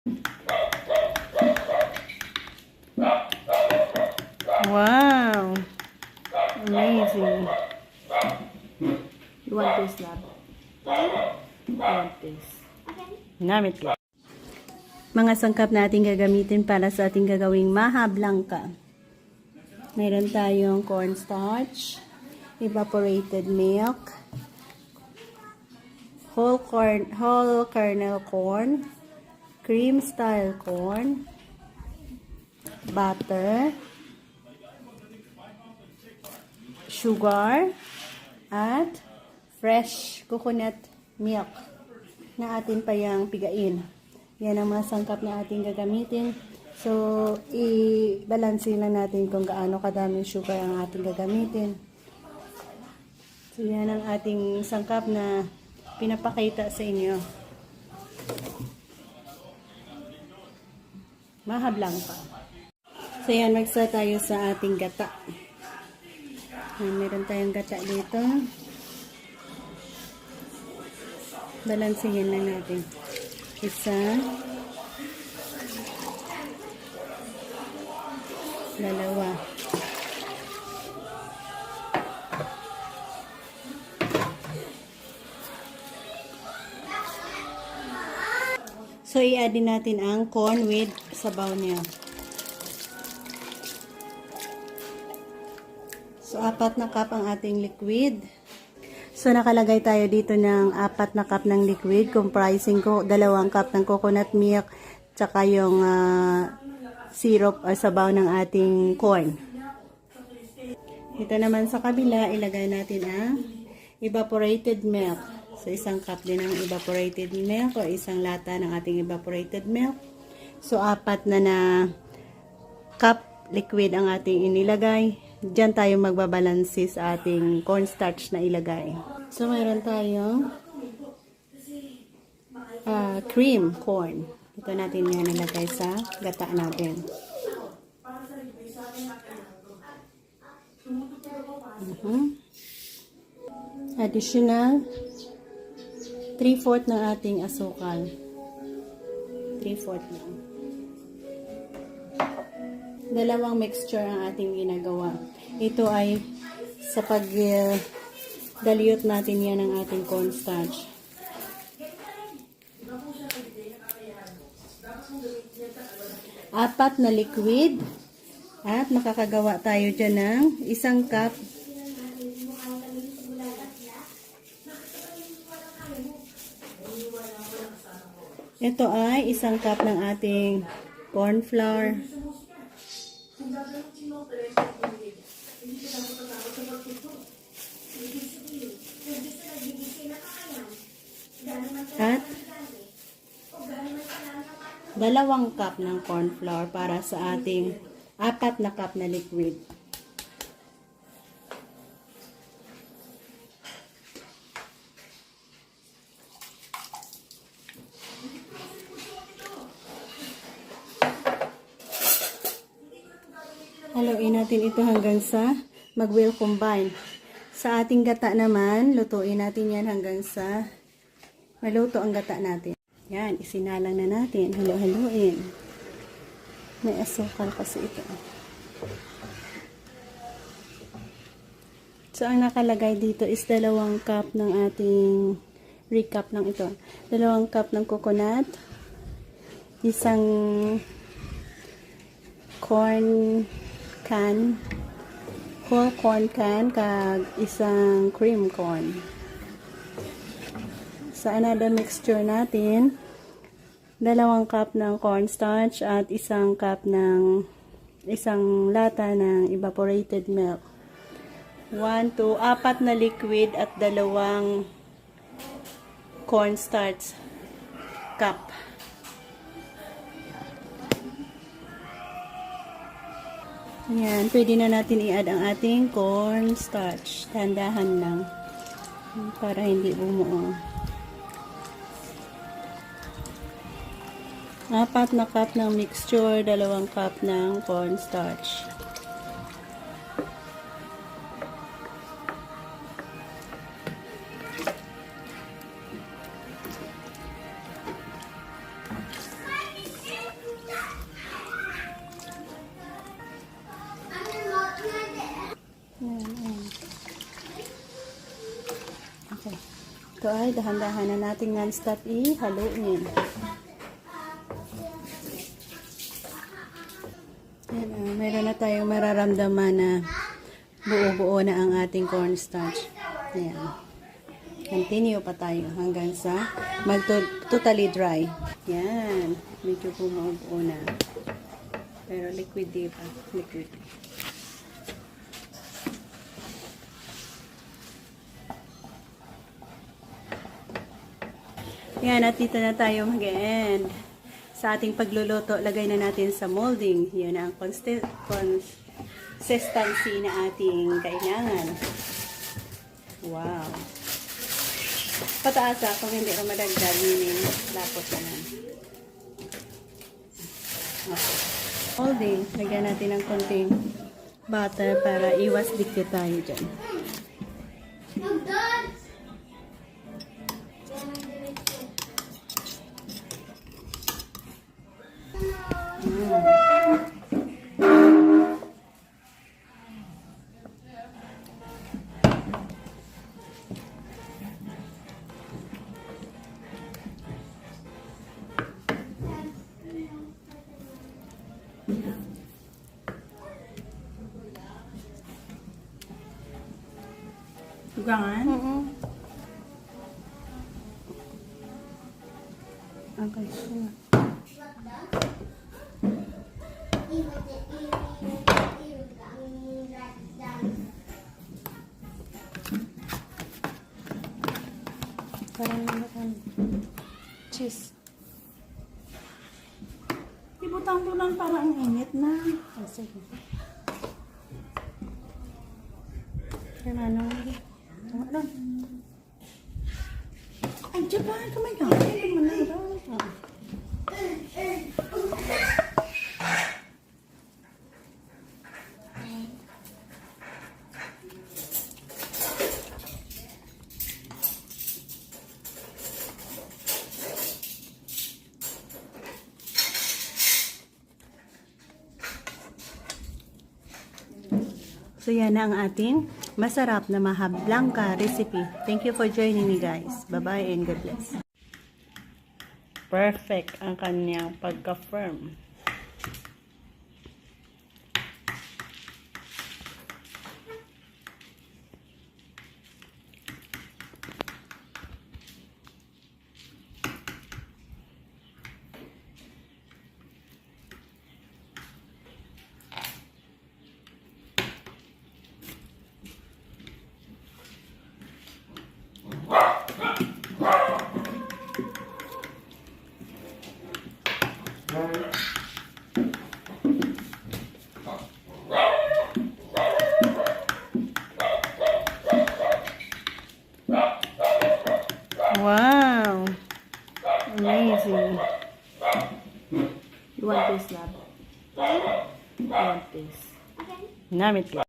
Wow! Amazing. You want this, love? You want this? Namit ko. Mga sangkap na ating gagamitin para sa ating gagawing maha blanca. Mayroon tayong cornstarch, evaporated milk, whole kernel corn, cream style corn, butter, sugar, at fresh coconut milk na atin pa yang pigain. Yan ang mga sangkap na ating gagamitin. So, i-balanse lang natin kung gaano kadaming sugar ang ating gagamitin. So, yan ang ating sangkap na pinapakita sa inyo. Maha blanca. So, yan, mag-start tayo sa ating gata. Meron tayong gata dito. Balansehin lang natin. Isa. Dalawa. So, i-add din natin ang corn with sabaw niya. So, 4 na cup ang ating liquid. So, nakalagay tayo dito ng 4 na cup ng liquid, comprising ko 2 cup ng coconut milk, tsaka yung syrup o sabaw ng ating corn. Ito naman sa kabila, ilagay natin ang evaporated milk. So, 1 cup din ng evaporated milk o 1 lata ng ating evaporated milk. So, 4 na cup liquid ang ating inilagay. Diyan tayo magbabalansi sa ating cornstarch na ilagay. So, mayroon tayong cream corn. Ito natin yan ilagay sa gata natin. Additional 3/4 ng ating asukal. 3/4 lang. Dalawang mixture ang ating ginagawa. Ito ay sa pag-dilute natin yan ng ating cornstarch. Apat na liquid at makakagawa tayo dyan ng 1 cup. Ito ay 1 cup ng ating corn flour. At 2 cup ng corn flour para sa ating 4 na cup na liquid. Haluin natin ito hanggang sa mag-well combine. Sa ating gata naman, lutuin natin yan hanggang sa maluto ang gata natin. Yan, isinalang na natin. Halo-haluin. May asukal kasi ito. So, ang nakalagay dito is 2 cup ng ating recap lang ito. 2 cup ng coconut. 1 corn can, whole corn can, kag 1 cream corn. Sa another mixture natin, 2 cup ng cornstarch at 1 cup ng 1 lata ng evaporated milk. 4 na liquid at 2 cornstarch cup. Yan, pwede na natin i-add ang ating cornstarch. Tandahan lang para hindi bumuo. 4 na cup ng mixture, 2 cup ng cornstarch. Ito ay dahan-dahan na natin non-stop i-haluin. Yan, meron na tayong mararamdaman na buo-buo na ang ating cornstarch. Ayan. Continue pa tayo hanggang sa totally dry. Yan. Medyo bumuo-buo na. Pero liquid di ba? Liquid. Yan, at dito na tayo mag-end. Sa ating pagluluto, lagay na natin sa molding. Yan ang consistency na ating kailangan. Wow. Pataas kung hindi ko madagdag, meaning lapot na lang. Okay. Molding, lagyan natin ng konting butter para iwas dikit tayo dyan. Tugangan? Okay. Parang naman cheese. Ibutang ko lang para ang init na. Oh, sige. Kaya ano? Ano? Ay, Japan! Kamay ka! Ay, kumanay daw. So yan ang ating masarap na maha blanca recipe. Thank you for joining me guys. Bye-bye and God bless. Perfect ang kanyang pagka-firm. Wow! Amazing. You want this, love? You want this? Namit lang.